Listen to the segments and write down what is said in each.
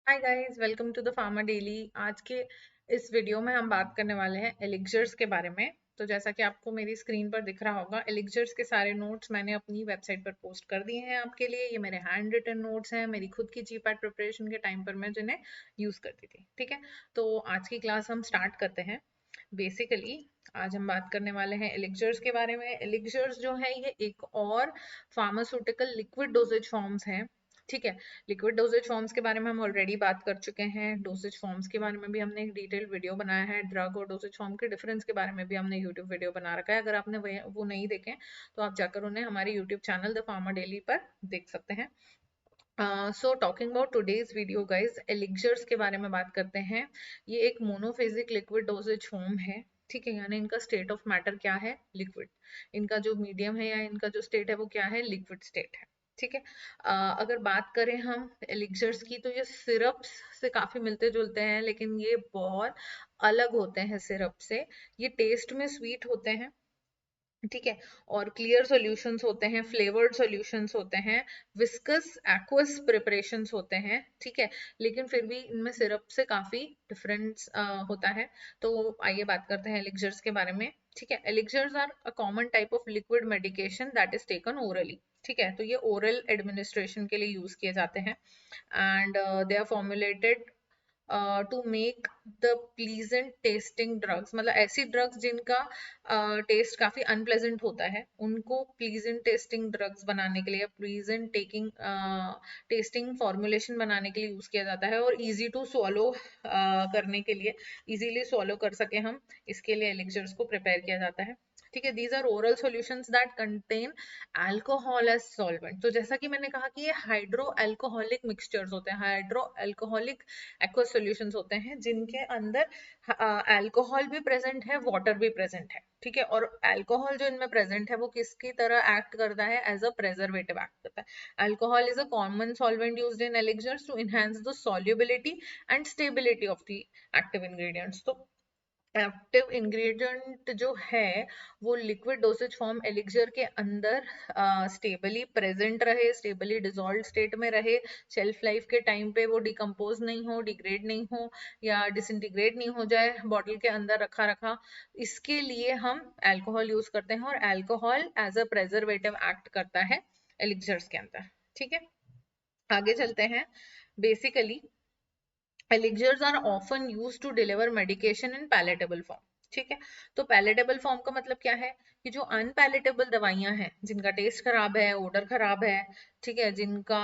Hi guys, welcome to the pharma daily. आज के इस वीडियो में हम बात करने वाले हैं एलिक्जर्स के बारे में। तो जैसा कि आपको मेरी स्क्रीन पर दिख रहा होगा, एलिक्जर्स के सारे नोट्स मैंने अपनी वेबसाइट पर पोस्ट कर दिए हैं आपके लिए। ये मेरे हैंड रिटन नोट्स हैं, मेरी खुद की जीपैट प्रिपरेशन के टाइम पर मैं जिन्हें यूज करती थी। ठीक है, तो आज की क्लास हम स्टार्ट करते हैं। बेसिकली आज हम बात करने वाले हैं एलिक्जर्स के बारे में। एलिक्जर्स जो है ये एक और फार्मास्यूटिकल लिक्विड डोजेज फॉर्म्स हैं। ठीक है, लिक्विड डोजेज फॉर्म्स के बारे में हम ऑलरेडी बात कर चुके हैं। डोजेज फॉर्म्स के बारे में भी हमने एक डिटेल वीडियो बनाया है। ड्रग और डोजेज फॉर्म के डिफरेंस के बारे में भी हमने यूट्यूब वीडियो बना रखा है। अगर आपने वो नहीं देखे तो आप जाकर उन्हें हमारे YouTube channel the pharma daily पर देख सकते हैं। So talking about today's video guys, elixirs के बारे में बात करते हैं। ये एक मोनोफेजिक लिक्विड डोजेज फॉर्म है। ठीक है, यानी इनका स्टेट ऑफ मैटर क्या है? लिक्विड। इनका जो मीडियम है या इनका जो स्टेट है वो क्या है? लिक्विड स्टेट है। ठीक है, अगर बात करें हम एलिक्जर्स की, तो ये सिरप्स से काफी मिलते जुलते हैं, लेकिन ये बहुत अलग होते हैं सिरप से। ये टेस्ट में स्वीट होते हैं। ठीक है, और क्लियर सॉल्यूशंस होते हैं, फ्लेवर्ड सॉल्यूशंस होते हैं, विस्कस एक्वस प्रिपरेशंस होते हैं। ठीक है, लेकिन फिर भी इनमें सिरप से काफी डिफरेंस होता है। तो आइए बात करते हैं एलिक्जर्स के बारे में। ठीक है, elixirs are a common type of liquid medication that is taken orally. ठीक है, तो ये ओरल एडमिनिस्ट्रेशन के लिए यूज किए जाते हैं and they are formulated to make the pleasant tasting drugs. मतलब ऐसी ड्रग्स जिनका टेस्ट काफी अनप्लेजेंट होता है, उनको प्लीजेंट टेस्टिंग ड्रग्स बनाने के लिए, प्लीजेंट टेकिंग टेस्टिंग फॉर्मुलेशन बनाने के लिए यूज किया जाता है, और इजी टू स्वॉलो करने के लिए, इजीली स्वॉलो कर सके हम, इसके लिए एलिक्जर्स को प्रिपेयर किया जाता है। ठीक है, these are oral solutions that contain alcohol as solvent. तो जैसा कि मैंने कहा कि ये हाइड्रो अल्कोहलिक मिक्सचर्स होते हैं, हाइड्रो अल्कोहलिक एक्वस सॉल्यूशंस होते हैं, जिनके अंदर अल्कोहल भी प्रेजेंट है, वाटर भी प्रेजेंट है। ठीक है, और अल्कोहल जो इनमें प्रेजेंट है वो किसकी तरह एक्ट करता है? एज अ प्रेजर्वेटिव एक्ट करता है। Alcohol is a common solvent used in elixirs to enhance the solubility and stability of the active ingredients. तो एक्टिव इंग्रेडिएंट जो है वो लिक्विड डोसेज फॉर्म एलिक्सर के अंदर स्टेबली प्रेजेंट रहे, स्टेबली डिजोल्व स्टेट में रहे, शेल्फ लाइफ के टाइम पे वो डिकम्पोज नहीं हो, डिग्रेड नहीं हो या डिसइंटीग्रेट नहीं हो जाए बॉटल के अंदर रखा रखा। इसके लिए हम अल्कोहल यूज करते हैं, और alcohol as a preservative act करता है एलिक्सर्स के अंदर। ठीक है, आगे चलते हैं। Basically Elixirs are often used to deliver medication in palatable form. ठीक है, तो पैलेटेबल फॉर्म का मतलब क्या है? कि जो अनपैलेटेबल दवाइयां हैं, जिनका टेस्ट खराब है, ओडर खराब है, ठीक है, जिनका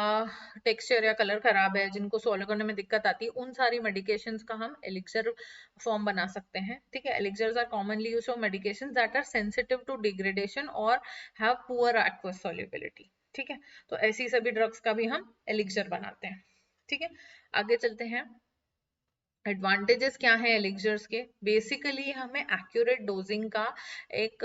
टेक्सचर या कलर खराब है, जिनको सोलो करने में दिक्कत आती है, उन सारी मेडिकेशंस का हम एलिक्सर फॉर्म बना सकते हैं। ठीक है, elixirs are commonly used for medications that are sensitive to degradation और हैव पुअर एक्वस सॉल्युबिलिटी। ठीक है, तो ऐसी सभी ड्रग्स का भी हम एलिक्सर बनाते हैं। ठीक है, आगे चलते हैं। एडवांटेजेस क्या है एलिक्सर्स के? बेसिकली हमें एक्यूरेट डोजिंग का एक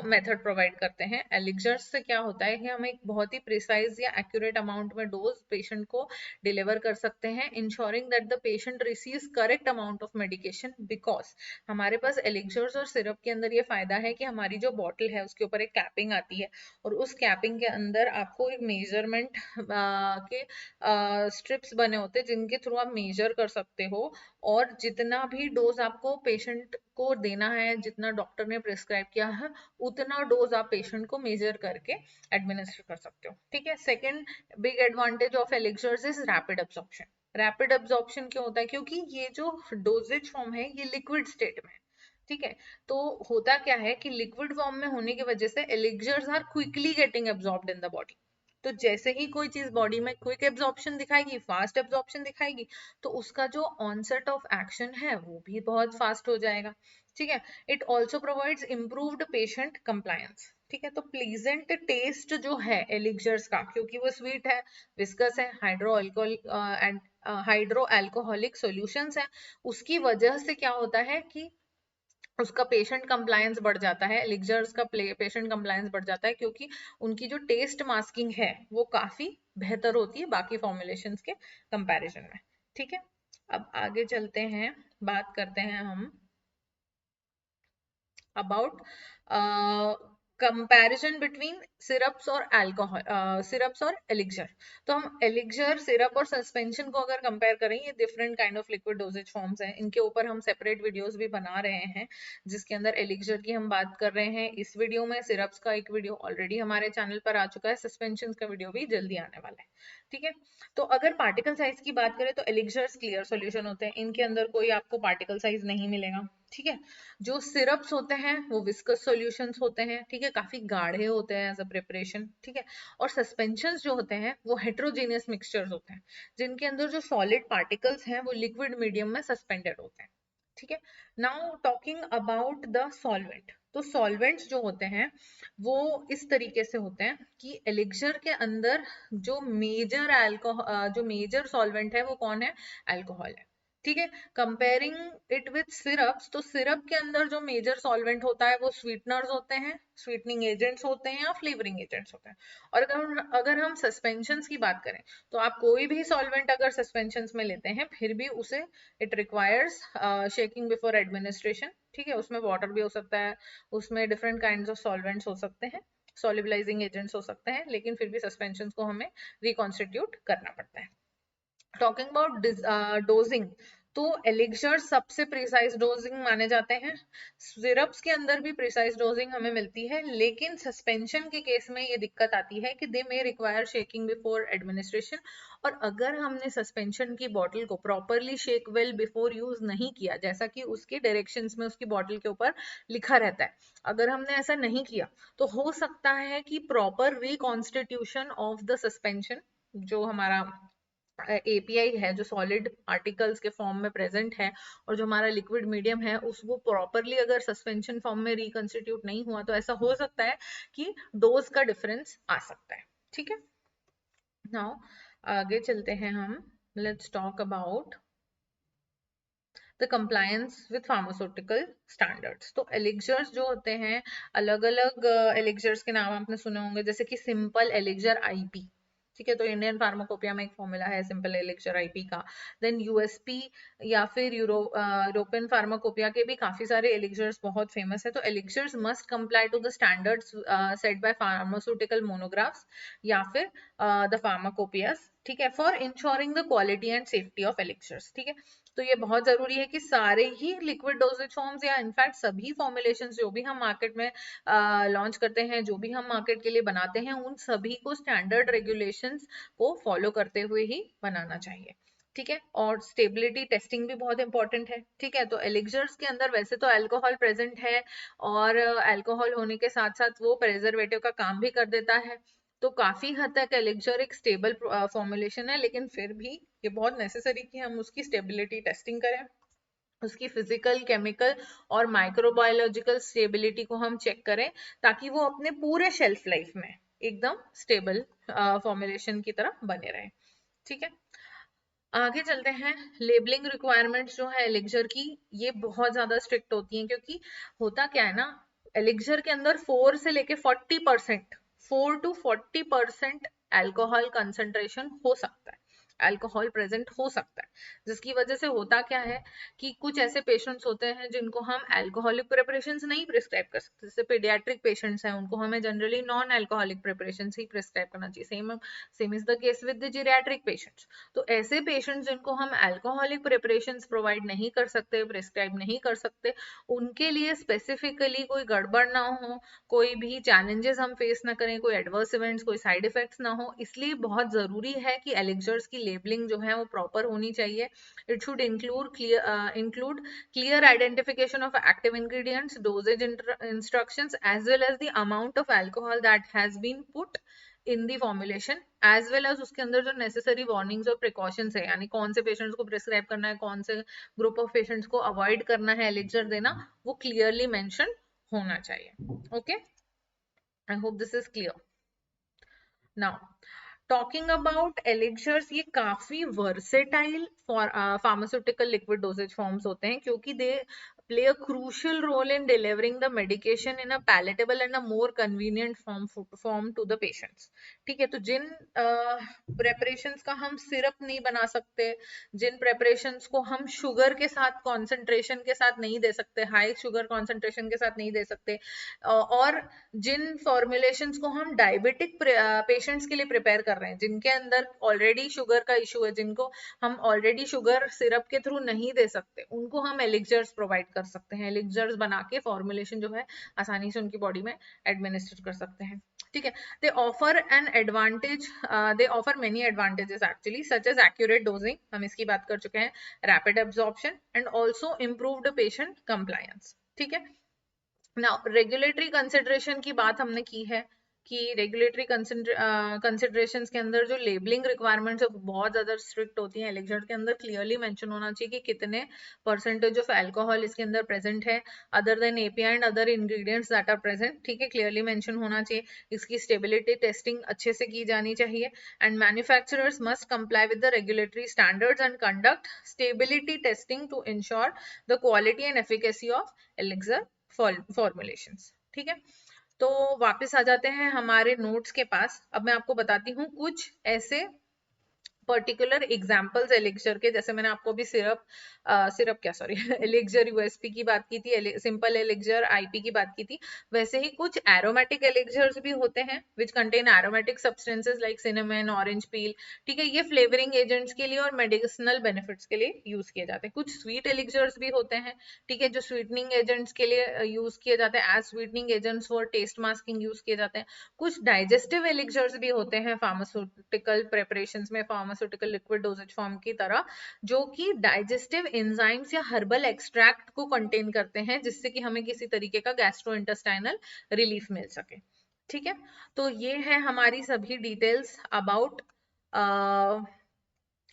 मेथड प्रोवाइड करते हैं। एलिक्सर्स से क्या होता है कि हम एक बहुत ही प्रिसाइज या एक्यूरेट अमाउंट में डोज पेशेंट को डिलीवर कर सकते हैं, ensuring that the patient receives correct amount of medication. Because हमारे पास एलिक्सर्स और सिरप के अंदर ये फायदा है कि हमारी जो बॉटल है उसके ऊपर एक कैपिंग आती है, और उस कैपिंग के अंदर आपको एक मेजरमेंट के स्ट्रिप्स बने होते हैं, जिनके थ्रू आप मेजर कर सकते हो, और जितना भी डोज आपको पेशेंट को देना है, जितना डॉक्टर ने प्रिस्क्राइब किया है, उतना डोज आप पेशेंट को मेजर करके एडमिनिस्टर कर सकते हो। ठीक है, second big advantage of elixirs is rapid absorption. Rapid absorption क्यों होता है? क्योंकि ये जो डोजेज फॉर्म है ये लिक्विड स्टेट में है। ठीक है, तो होता क्या है कि लिक्विड फॉर्म में होने की वजह से elixirs are quickly getting absorbed in the body. तो जैसे ही कोई चीज बॉडी में क्विक एब्जॉर्प्शन दिखाएगी, फास्ट एब्जॉर्प्शन दिखाएगी, तो उसका जो ऑनसेट ऑफ एक्शन है वो भी बहुत फास्ट हो जाएगा। ठीक है, it also provides improved patient compliance. ठीक है, तो प्लीजेंट टेस्ट जो है एलिक्सर्स का, क्योंकि वो स्वीट है, विस्कस है, हाइड्रो अल्कोहलिक सॉल्यूशंस है, उसकी वजह से क्या होता है कि उसका पेशेंट कंप्लायंस बढ़ जाता है। एलिक्सर्स का पेशेंट कंप्लायंस बढ़ जाता है, क्योंकि उनकी जो टेस्ट मास्किंग है वो काफी बेहतर होती है बाकी फॉर्मुलेशंस के कंपैरिजन में। ठीक है, अब आगे चलते हैं, बात करते हैं हम अबाउट कंपैरिजन बिटवीन सिरप्स और अल्कोहल, सिरप्स और एलिक्जर। तो हम एलिक्जर, सिरप और सस्पेंशन को अगर कंपेयर करें, ये different kind of liquid dosage forms हैं। इनके ऊपर हम सेपरेट वीडियोस भी बना रहे हैं, जिसके अंदर एलिक्जर की हम बात कर रहे हैं इस वीडियो में। सिरप्स का एक वीडियो ऑलरेडी हमारे चैनल पर आ चुका है, सस्पेंशन का वीडियो भी जल्दी आने वाला है, ठीक है। तो अगर पार्टिकल साइज की बात करें तो एलिक्जर्स क्लियर सॉल्यूशन होते हैं, इनके अंदर कोई आपको पार्टिकल साइज नहीं मिलेगा, ठीक है। जो सिरप्स होते हैं वो विस्कस सॉल्यूशंस होते हैं, ठीक है, काफी गाढ़े होते हैं एज अ प्रिपरेशन, ठीक है। और सस्पेंशंस जो होते हैं वो हेट्रोजेनियस मिक्सचर्स होते हैं, जिनके अंदर जो सॉलिड पार्टिकल्स हैं वो लिक्विड मीडियम में सस्पेंडेड होते हैं, ठीक है। Now talking about the solvent, तो सॉल्वेंट्स जो होते हैं वो इस तरीके से होते हैं कि एलिक्सर के अंदर जो मेजर अल्कोहल, जो मेजर सॉल्वेंट है वो कौन है, अल्कोहल है, ठीक है। कंपेयरिंग इट विथ सिरप्स, तो सिरप के अंदर जो मेजर सॉल्वेंट होता है वो स्वीटनर्स होते हैं, स्वीटनिंग एजेंट्स होते हैं या फ्लेवरिंग एजेंट्स होते हैं। और अगर हम सस्पेंशंस की बात करें तो आप कोई भी सॉल्वेंट अगर सस्पेंशंस में लेते हैं फिर भी उसे it requires shaking before administration, ठीक है। उसमें वाटर भी हो सकता है, उसमें डिफरेंट काइंड्स ऑफ सॉल्वेंट्स हो सकते हैं, सॉल्युबलाइजिंग एजेंट्स हो सकते हैं, लेकिन फिर भी सस्पेंशंस को हमें रिकॉन्स्टिट्यूट करना पड़ता है। टॉकिंग अबाउट डोजिंग, तो एलिक्सर सबसे प्रिसाइज डोजिंग माने जाते हैं। सिरप्स के अंदर भी प्रिसाइज डोजिंग हमें मिलती है, लेकिन सस्पेंशन के केस में ये दिक्कत आती है कि they may require shaking before administration. और अगर हमने सस्पेंशन की बॉटल को properly shake well before use नहीं किया, जैसा कि उसके डायरेक्शंस में उसकी बॉटल के ऊपर लिखा रहता है, अगर हमने ऐसा नहीं किया तो हो सकता है कि proper reconstitution of the suspension, जो हमारा एपीआई है, जो सॉलिड पार्टिकल्स के फॉर्म में प्रेजेंट है, और जो हमारा लिक्विड मीडियम है उस वो प्रॉपरली अगर सस्पेंशन फॉर्म में रिकंस्टिट्यूट नहीं हुआ तो ऐसा हो सकता है कि डोज का डिफरेंस आ सकता है, ठीक है। नाउ आगे चलते हैं हम, let's talk about the compliance with pharmaceutical standards. तो एलिक्सर्स जो होते हैं, अलग अलग एलिक्सर्स के नाम आपने सुने होंगे, जैसे कि सिंपल एलिक्सर आईपी, ठीक है। तो इंडियन फार्माकोपिया में एक फॉर्मूला है सिंपल एलिक्सर आईपी का। देन यूएसपी या फिर यूरोपियन फार्माकोपिया के भी काफी सारे एलिक्सर्स बहुत फेमस है। तो elixirs must comply to the standards set by pharmaceutical monographs या फिर द फार्माकोपियास, ठीक है, for ensuring the quality and safety of elixirs, ठीक है। तो ये बहुत जरूरी है कि सारे ही लिक्विड डोजेज फॉर्म्स या इनफैक्ट सभी फॉर्मुलेशंस जो भी हम मार्केट में लॉन्च करते हैं, जो भी हम मार्केट के लिए बनाते हैं, उन सभी को स्टैंडर्ड रेगुलेशंस को फॉलो करते हुए ही बनाना चाहिए, ठीक है। और स्टेबिलिटी टेस्टिंग भी बहुत इंपॉर्टेंट है, ठीक है। तो एलिक्सर्स के अंदर वैसे तो अल्कोहल प्रेजेंट है, और अल्कोहल होने के साथ साथ वो प्रेजर्वेटिव का काम भी कर देता है। तो काफी हद तक एलिक्सर एक स्टेबल फॉर्मुलेशन है, लेकिन फिर भी ये बहुत नेसेसरी कि हम उसकी स्टेबिलिटी टेस्टिंग करें, उसकी फिजिकल, केमिकल और माइक्रोबायोलॉजिकल स्टेबिलिटी को हम चेक करें, ताकि वो अपने पूरे शेल्फ लाइफ में एकदम स्टेबल फॉर्मुलेशन की तरह बने रहे, ठीक है। आगे चलते हैं। लेबलिंग रिक्वायरमेंट्स जो है एलिक्सर की, ये बहुत ज्यादा स्ट्रिक्ट होती हैं, क्योंकि होता क्या है ना, एलिक्सर के अंदर 4 से लेके 40%, 4 to 40% अल्कोहल कंसंट्रेशन हो सकता है, अल्कोहल प्रेजेंट हो सकता है, जिसकी वजह से होता क्या है कि कुछ ऐसे पेशेंट्स होते हैं जिनको हम अल्कोहलिक प्रिपरेशंस नहीं प्रिस्क्राइब कर सकते, जैसे पीडियाट्रिक पेशेंट्स हैं, उनको हमें जनरली नॉन अल्कोहलिक प्रिपरेशंस ही प्रिस्क्राइब करना चाहिए। Same is the case with the geriatric patients. तो ऐसे पेशेंट्स जिनको हम अल्कोहलिक प्रिपरेशंस प्रोवाइड नहीं कर सकते, प्रिस्क्राइब नहीं कर सकते, उनके लिए स्पेसिफिकली कोई गड़बड़ ना हो, कोई भी चैलेंजेस हम फेस ना करें, कोई एडवर्स इवेंट्स, कोई साइड इफेक्ट्स ना हो, इसलिए बहुत जरूरी है कि एलिक्सर्स की लेबलिंग जो है वो प्रॉपर होनी चाहिए। It should include clear identification of active ingredients, dosage instructions, as well as the amount of alcohol that has been put in the formulation, as well as उसके अंदर जो नेसेसरी वार्निंग्स और precautions है, यानी कौन से पेशेंट्स को prescribe करना है, कौन से ग्रुप ऑफ पेशेंट्स को अवॉइड करना है एलिक्सर देना, वो क्लियरली मेंशन होना चाहिए। Okay, I hope this is clear. Now talking about elixirs, ये काफी versatile pharmaceutical liquid dosage forms होते हैं, क्योंकि दे play a crucial role in delivering the medication in a palatable and a more convenient form to the patients. ठीक है, तो जिन preparations का हम सिरप नहीं बना सकते, जिन preparations को हम शुगर के साथ concentration के साथ नहीं दे सकते, हाई शुगर concentration के साथ नहीं दे सकते, और जिन formulations को हम डायबिटिक पेशेंट्स के लिए प्रिपेयर कर रहे हैं, जिनके अंदर ऑलरेडी शुगर का इशू है, जिनको हम ऑलरेडी शुगर सिरप के थ्रू नहीं दे सकते, उनको हम एलिक्जर्स प्रोवाइड कर सकते हैं। एलिक्जर्स बना के फॉर्मुलेशन जो है आसानी से उनकी बॉडी में एडमिनिस्टर कर सकते हैं। ठीक है, they offer an advantage, they offer many advantages actually, such as accurate dosing, हम इसकी बात कर चुके हैं, rapid absorption and also improved patient compliance. ठीक है, नाउ रेगुलेटरी कंसिडरेशन की बात हमने की है कि रेगुलेटरी कंसिडरेशंस के अंदर जो लेबलिंग रिक्वायरमेंट्स है बहुत ज्यादा स्ट्रिक्ट होती हैं। एलिक्जर के अंदर क्लियरली मेंशन होना चाहिए कि कितने परसेंटेज ऑफ अल्कोहल इसके अंदर प्रेजेंट है, other than API and other ingredients that are present. ठीक है, क्लियरली मेंशन होना चाहिए। इसकी स्टेबिलिटी टेस्टिंग अच्छे से की जानी चाहिए and manufacturers must comply with the regulatory standards and conduct stability testing to ensure the quality and efficacy of elixir formulations. ठीक है, तो वापस आ जाते हैं हमारे नोट्स के पास। अब मैं आपको बताती हूँ कुछ ऐसे पर्टिकुलर एग्जाम्पल्स एलिक्जर के, जैसे मैंने आपको अभी एलिक्जर यूएसपी की बात की थी, सिंपल एलिक्जर आईपी की बात की थी, वैसे ही कुछ एरोमेटिक एलिक्जर्स भी होते हैं which contain aromatic substances like cinnamon, orange peel. ठीक है, ये फ्लेवरिंग एजेंट्स के लिए और मेडिसिनल बेनिफिट्स के लिए यूज किए जाते हैं। कुछ स्वीट एलिक्जर्स भी होते हैं, ठीक है, जो स्वीटनिंग एजेंट्स के लिए यूज किए जाते हैं, as sweetening agents for taste masking use किए जाते हैं। कुछ डाइजेस्टिव एलिक्जर्स भी होते हैं फार्मास्यूटिकल प्रेपरेशंस में, फार्मास्यूटिकल लिक्विड डोजेज फॉर्म की तरह, जो कि डाइजेस्टिव एंजाइम्स या हर्बल एक्सट्रैक्ट को कंटेन करते हैं, जिससे कि हमें किसी तरीके का गैस्ट्रोइंटेस्टाइनल रिलीफ मिल सके। ठीक है, तो ये है हमारी सभी डिटेल्स अबाउट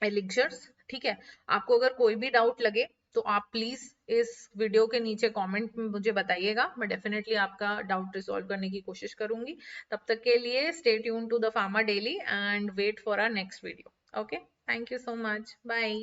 एलिक्जर्स। ठीक है, आपको अगर कोई भी डाउट लगे तो आप प्लीज इस वीडियो के नीचे कमेंट में मुझे बताइएगा, मैं डेफिनेटली आपका डाउट रिजॉल्व करने की कोशिश करूंगी। तब तक के लिए stay tune to the pharma daily and wait for our next video. Okay, thank you so much, bye.